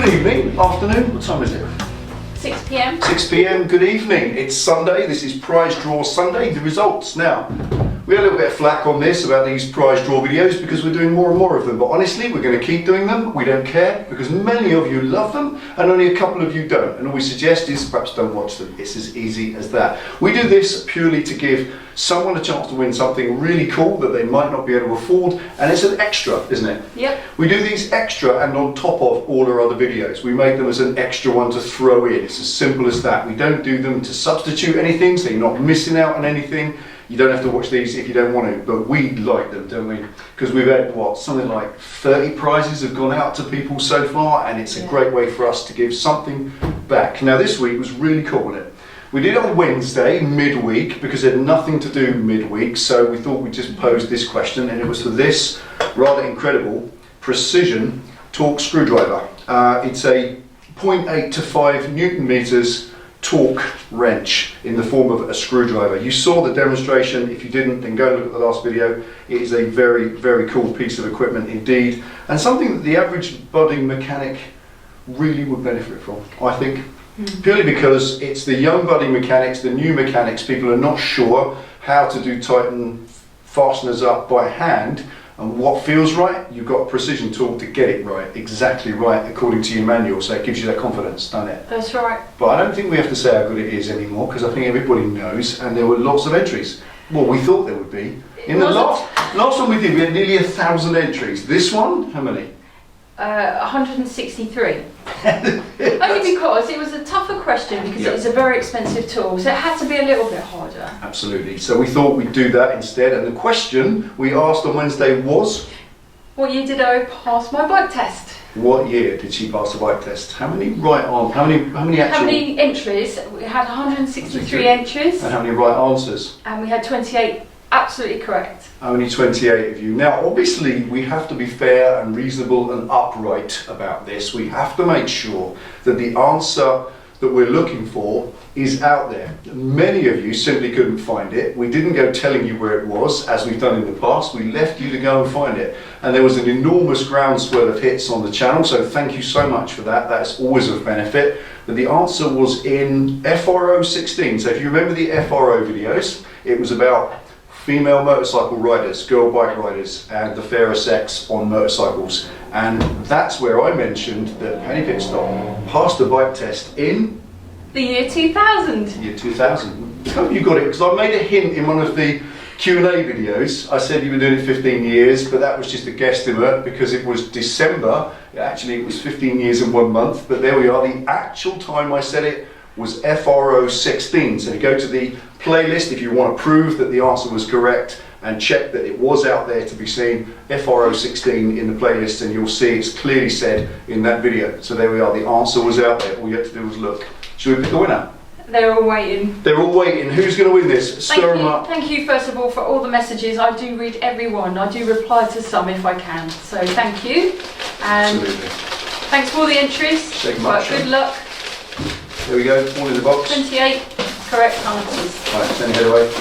evening, afternoon, what time is it? 6 p.m. 6 p.m, good evening. It's Sunday, this is Prize Draw Sunday, the results. Now, we had a little bit of flack on this about these prize draw videos because we're doing more and more of them, but honestly, we're going to keep doing them. We don't care because many of you love them and only a couple of you don't. And all we suggest is perhaps don't watch them. It's as easy as that. We do this purely to give someone a chance to win something really cool that they might not be able to afford, and it's an extra, isn't it? Yep. We do these extra and on top of all our other videos. We make them as an extra one to throw in. It's as simple as that. We don't do them to substitute anything, so you're not missing out on anything. You don't have to watch these if you don't want to, but we like them, don't we? Because we've had, what, something like 30 prizes have gone out to people so far, and it's a great way for us to give something back. Now this week was really cool, wasn't it? We did it on Wednesday, midweek, because it had nothing to do midweek, so we thought we'd just pose this question, and it was for this rather incredible precision torque screwdriver. It's a 0.8 to 5 Newton meters torque wrench in the form of a screwdriver. You saw the demonstration. If you didn't, then go and look at the last video. It is a very, very cool piece of equipment indeed, and something that the average budding mechanic really would benefit from, I think. Purely because it's the young budding mechanics, the new mechanics, people are not sure how to tighten fasteners up by hand, and what feels right, you've got a precision tool to get it right, exactly right, according to your manual, so it gives you that confidence, doesn't it? That's right. But I don't think we have to say how good it is anymore, because I think everybody knows, and there were lots of entries. Well, we thought there would be. In the last one we did, we had nearly 1,000 entries. This one, how many? 163. Only because it was a tougher question because it was a very expensive tool, so it had to be a little bit harder. Absolutely. So we thought we'd do that instead, and the question we asked on Wednesday was, what year did I pass my bike test? What year did she pass the bike test? How many right arm? How many entries? We had 163 entries. And how many right answers? And we had 28 absolutely correct. Only 28 of you. Now, obviously, we have to be fair and reasonable and upright about this. We have to make sure that the answer that we're looking for is out there. Many of you simply couldn't find it. We didn't go telling you where it was, as we've done in the past. We left you to go and find it. And there was an enormous groundswell of hits on the channel, so thank you so much for that. That's always of benefit. But the answer was in FRO 16. So if you remember the FRO videos, it was about female motorcycle riders, girl bike riders, and the fairer sex on motorcycles. And that's where I mentioned that Penny Pitstop passed the bike test in the year 2000. Year 2000. I hope you got it, because I made a hint in one of the Q&A videos. I said you've been doing it 15 years, but that was just a guesstimate because it was December. Actually, it was 15 years and 1 month, but there we are. The actual time I said it was FRO 16. So you go to the playlist if you want to prove that the answer was correct and check that it was out there to be seen. FRO 16 in the playlist, and you'll see it's clearly said in that video. So there we are, the answer was out there. All you had to do was look. Should we pick a winner? They're all waiting. They're all waiting. Who's going to win this? Stir them up. Thank you first of all for all the messages. I do read every one. I do reply to some if I can. So thank you. And absolutely. Thanks for all the entries. Good luck. There we go, all in the box. 28 correct answers. Right, send your head away.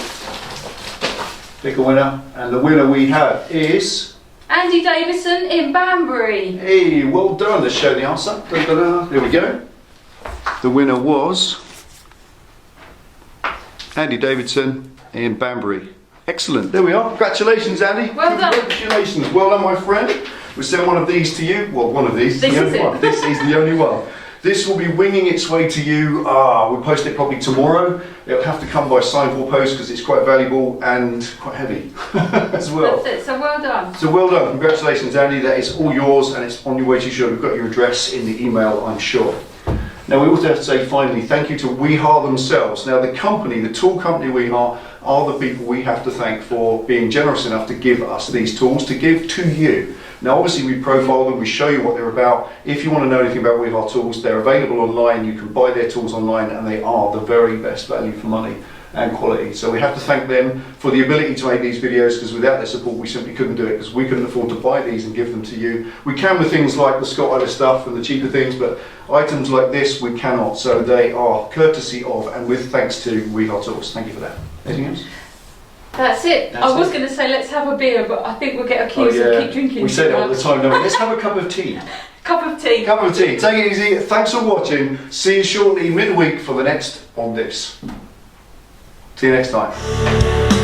Pick a winner, and the winner we have is Andy Davidson in Banbury. Hey, well done. Let's show the answer. Da, da, da. There we go. The winner was Andy Davidson in Banbury. Excellent. There we are. Congratulations, Andy. Well done. Congratulations. Well done, my friend. We'll send one of these to you. Well, one of these. This is it. This is the only one. This will be winging its way to you. We'll post it probably tomorrow. It'll have to come by signable post because it's quite valuable and quite heavy as well. That's it, so well done. So well done, congratulations Andy, that is all yours and it's on your way to you. Sure, we've got your address in the email, I'm sure. Now we also have to say finally thank you to Wiha themselves. Now the company, the tool company Wiha, are the people we have to thank for being generous enough to give us these tools to give to you. Now obviously we profile them, we show you what they're about. If you want to know anything about Wiha tools, they're available online, you can buy their tools online, and they are the very best value for money and quality. So we have to thank them for the ability to make these videos, because without their support we simply couldn't do it, because we couldn't afford to buy these and give them to you. We can with things like the Scott Eiler stuff and the cheaper things, but items like this we cannot. So they are courtesy of and with thanks to Wiha Tools. Thank you for that. Anything else? That's it. I was going to say let's have a beer, but I think we'll get accused of keep drinking. We say that all the time, don't we? Let's have a cup of tea. Cup of tea. Cup of tea. Take it easy. Thanks for watching. See you shortly midweek for the next On This. See you next time.